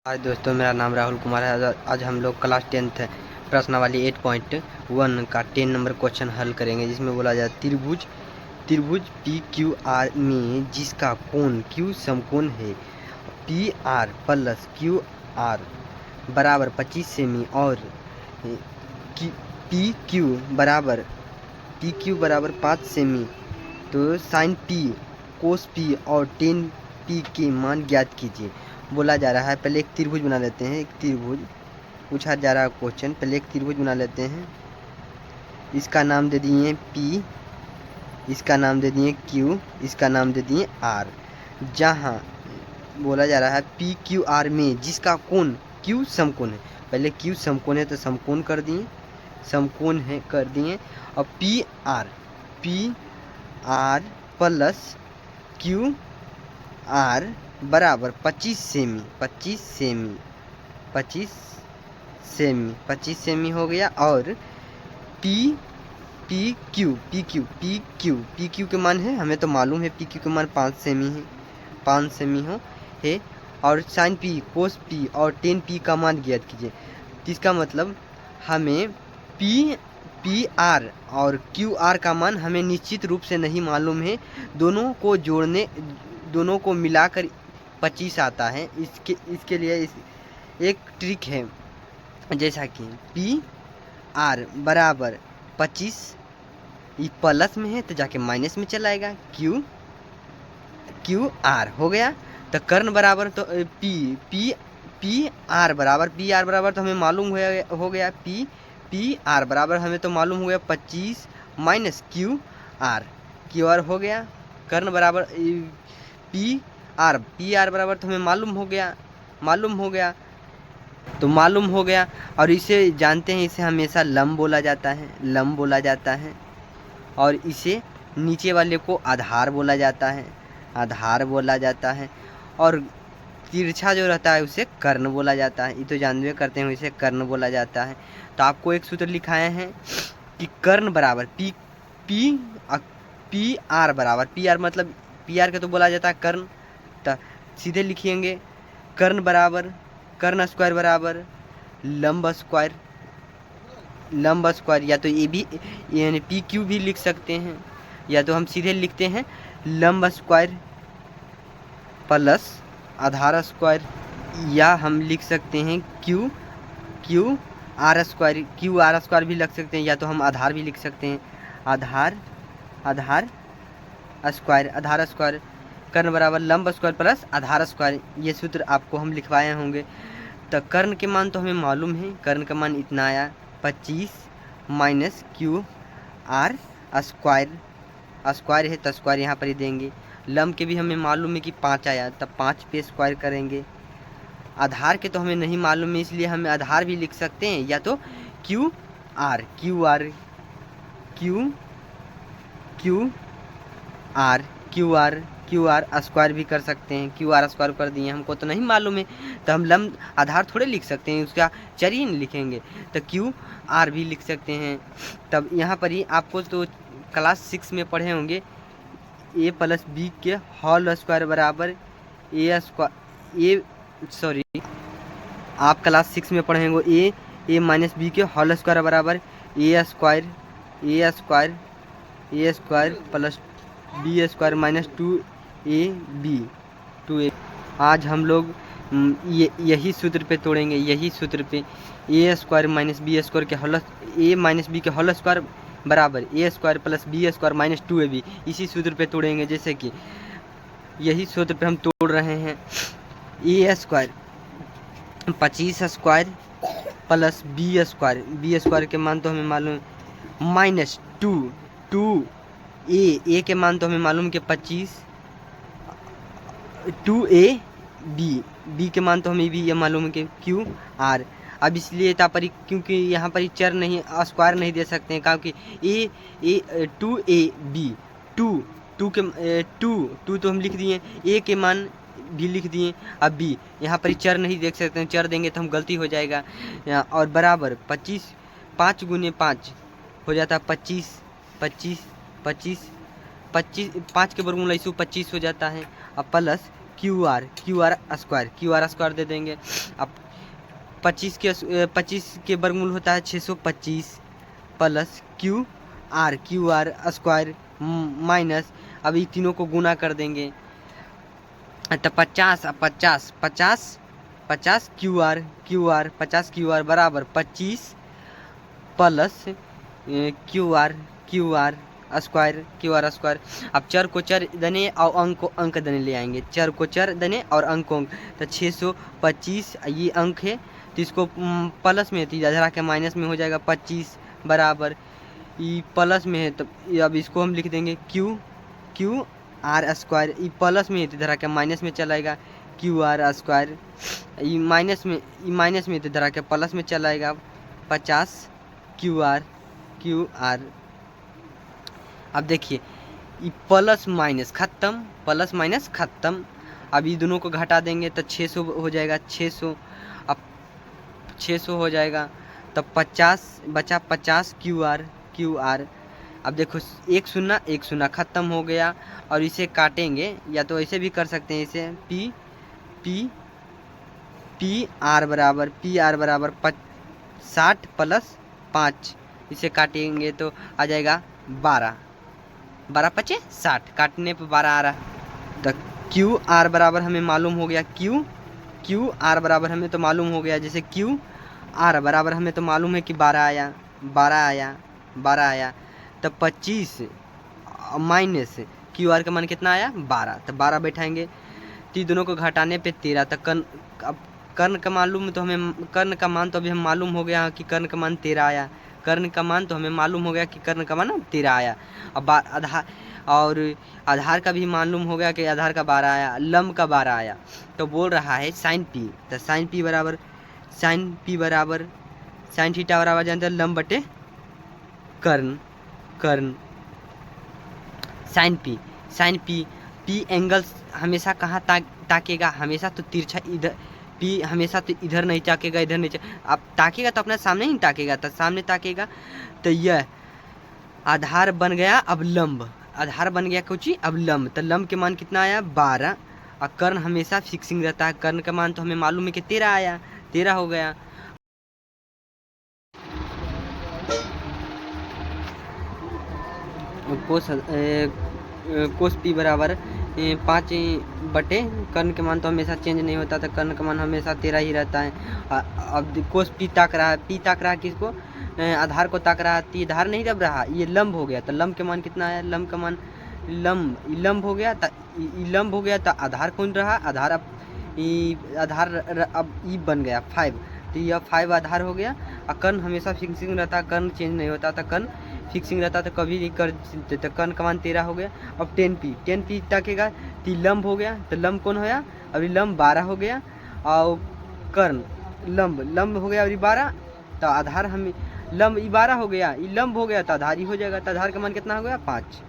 आज दोस्तों मेरा नाम राहुल कुमार है। आज हम लोग क्लास 10th प्रश्नावली 8.1 का 10 नंबर क्वेश्चन हल करेंगे, जिसमें बोला जाए त्रिभुज पी क्यू आर में जिसका कोण क्यू समकोण है P R plus Q R बराबर 25 सेमी और पी क्यू बराबर 5 सेमी, तो साइन पी कोस पी और टेन पी के मान ज्ञात कीजिए। बोला जा रहा है, पहले एक त्रिभुज बना लेते हैं। एक त्रिभुज पूछा जा रहा है क्वेश्चन। पहले एक त्रिभुज बना लेते हैं। इसका नाम दे दिए P, इसका नाम दे दिए Q, इसका नाम दे दिए R। जहाँ बोला जा रहा है पी क्यू आर में जिसका कोण Q समकोण है। पहले Q समकोण है तो समकोण कर दिए, समकोण है कर दिए। और P R plus Q R बराबर 25 सेमी हो गया। और पी क्यू के मान है, हमें तो मालूम है पी क्यू के मान 5 सेमी है। और साइन पी कोस पी और टेन पी का मान ज्ञात कीजिए। इसका मतलब हमें पी आर और क्यू आर का मान हमें निश्चित रूप से नहीं मालूम है। दोनों को मिलाकर 25 आता है। इसके लिए एक ट्रिक है, जैसा कि पी आर बराबर 25, ये प्लस में है तो जाके माइनस में चला आएगा। क्यू आर हो गया तो कर्ण बराबर तो पी आर बराबर तो हमें मालूम हो गया पी आर बराबर हमें तो मालूम हो गया 25 माइनस क्यू आर हो गया। कर्ण बराबर पी आर बराबर तो हमें मालूम हो गया। और इसे जानते हैं, इसे हमेशा लंब बोला जाता है। और इसे नीचे वाले को आधार बोला जाता है। और तिरछा जो रहता है उसे कर्ण बोला जाता है। ये तो जानवे करते हैं, इसे कर्ण बोला जाता है। तो आपको एक सूत्र लिखाए हैं कि कर्ण बराबर पी आर बराबर, पी आर मतलब पी आर के तो बोला जाता है कर्ण, तो सीधे लिखेंगे कर्ण स्क्वायर बराबर लंब स्क्वायर। या तो ये भी यानी पी क्यू भी लिख सकते हैं, या तो हम सीधे लिखते हैं लंब स्क्वायर प्लस आधार स्क्वायर, या हम लिख सकते हैं क्यू आर स्क्वायर भी लिख सकते हैं, या तो हम आधार भी लिख सकते हैं आधार स्क्वायर। कर्ण बराबर लंब स्क्वायर प्लस आधार स्क्वायर, ये सूत्र आपको हम लिखवाए होंगे। तो कर्ण के मान तो हमें मालूम है, कर्ण का मान इतना आया 25 माइनस क्यू आर स्क्वायर है तो स्क्वायर यहाँ पर ही देंगे। लंब के भी हमें मालूम है कि 5 आया, तब 5 पे स्क्वायर करेंगे। आधार के तो हमें नहीं मालूम है, इसलिए हमें आधार भी लिख सकते हैं, या तो क्यू आर स्क्वायर भी कर सकते हैं। क्यू आर स्क्वायर कर दिए, हमको तो नहीं मालूम है तो हम लंब आधार थोड़े लिख सकते हैं, उसका चरिय लिखेंगे, तो क्यू आर भी लिख सकते हैं। तब यहाँ पर ही आपको तो क्लास 6 में पढ़े होंगे ए प्लस बी के होल स्क्वायर बराबर आप क्लास 6 में पढ़ेंगे ए माइनस बी के होल स्क्वायर बराबर A square plus B square minus 2ab। आज हम लोग यही सूत्र पे तोड़ेंगे, A square minus B square के ए माइनस बी के होल स्क्वायर बराबर A square plus B square minus 2ab। इसी सूत्र पे तोड़ेंगे, जैसे कि यही सूत्र पे हम तोड़ रहे हैं। A square 25 square plus B square के मान तो हमें मालूम माइनस 2 ए के मान तो हमें मालूम कि 25, 2a बी के मान तो हमें भी ये मालूम है कि क्यू आर। अब इसलिए क्योंकि यहाँ पर चर नहीं, स्क्वायर नहीं दे सकते हैं, क्योंकि ए 2ab टू तो हम लिख दिए, ए के मान भी लिख दिए। अब बी यहाँ पर चर नहीं देख सकते हैं, चर देंगे तो हम गलती हो जाएगा। और बराबर 25, 5 गुने 5 हो जाता है 25, 5 के वर्गमूल 25 हो जाता है। अब प्लस क्यू आर स्क्वायर दे देंगे। अब 25 के वर्गमूल होता है 625 plus Q R square minus, अब ये तीनों को गुना कर देंगे तो 50 क्यू आर 50 क्यू आर बराबर 25 प्लस क्यू आर स्क्वायर। अब चर को चर देने और अंक को अंक देने ले आएंगे, चर को चर देने और अंक को अंक, तो 625 ये अंक है तो इसको प्लस में, तो इधर आके माइनस में हो जाएगा 25 बराबर, ये प्लस में है तो अब इसको हम लिख देंगे क्यू आर स्क्वायर, ये प्लस में है तो इधर आके माइनस में चलाएगा क्यू आर स्क्वायर, ये माइनस में तो इधर आके प्लस में चलाएगा 50 क्यू आर। अब देखिए ये प्लस माइनस ख़त्म, अब ये दोनों को घटा देंगे तो 600 हो जाएगा, 600 अब 600 हो जाएगा तो 50 बचा 50 क्यू आर। अब देखो एक शून्य ख़त्म हो गया और इसे काटेंगे, या तो ऐसे भी कर सकते हैं, इसे पी आर बराबर 60 प्लस 5, इसे काटेंगे तो आ जाएगा 12 पचे 60, काटने पर 12 आ रहा। तो क्यू आर बराबर हमें मालूम हो गया, क्यू आर बराबर हमें तो मालूम हो गया, जैसे क्यू आर बराबर हमें तो मालूम है कि 12 आया तो 25 माइनस क्यू आर का मान कितना आया 12, तो 12 बैठाएंगे, तो दोनों को घटाने पे 13, तो कर्ण का मालूम तो हमें, कर्ण का मान तो अभी हम मालूम हो गया कि कर्ण का मान 13 आया, कर्ण का मान तो हमें मालूम हो गया कि कर्ण का मान 13 आया। अब आधार का भी मालूम हो गया कि आधार का 12 आया, लंब का 12 आया, तो बोल रहा है साइन पी, तो साइन पी बराबर साइन थीटा बराबर जानते हैं लंब बटे कर्ण। साइन पी एंगल हमेशा कहाँ ताकेगा, हमेशा तो तिरछा इधर, पी हमेशा तो इधर नहीं ताकेगा, इधर नहीं, अब ताकेगा तो अपने सामने ही ताकेगा, तो सामने ताकेगा, तो यह आधार बन गया अब लंब, अब लंब, तो लंब के मान कितना आया 12, और कर्ण हमेशा फिक्सिंग रहता है, कर्ण का मान तो हमें मालूम है कि 13 आया, 13 हो गया। कोस पी बराबर 5 बटे कर्ण के मान तो हमेशा चेंज नहीं होता, तो कर्ण का मान हमेशा 13 ही रहता है। अब कोस पी ताक रहा है किसको, आधार को ताक रहा है, आधार नहीं दब रहा, ये लंब हो गया, तो लंब के मान कितना आया, लंब का मान लंब हो गया, तो आधार कौन रहा, आधार अब ई बन गया 5, तो यह 5 आधार हो गया, और कर्ण हमेशा फिक्सिंग रहता है, कर्ण चेंज नहीं होता, तो कर्ण फिक्सिंग रहता तो कभी नहीं कर, तो कर्ण का मान 13 हो गया। अब 10p ताकेगा तो लंब हो गया, तो लंब कौन होया, अभी लंब 12 हो गया, और कर्ण लंब हो गया अभी 12, तो आधार हमें लंब 12 हो गया, ये लंब हो गया तो आधार ही हो जाएगा, तो आधार का मान कितना हो गया 5।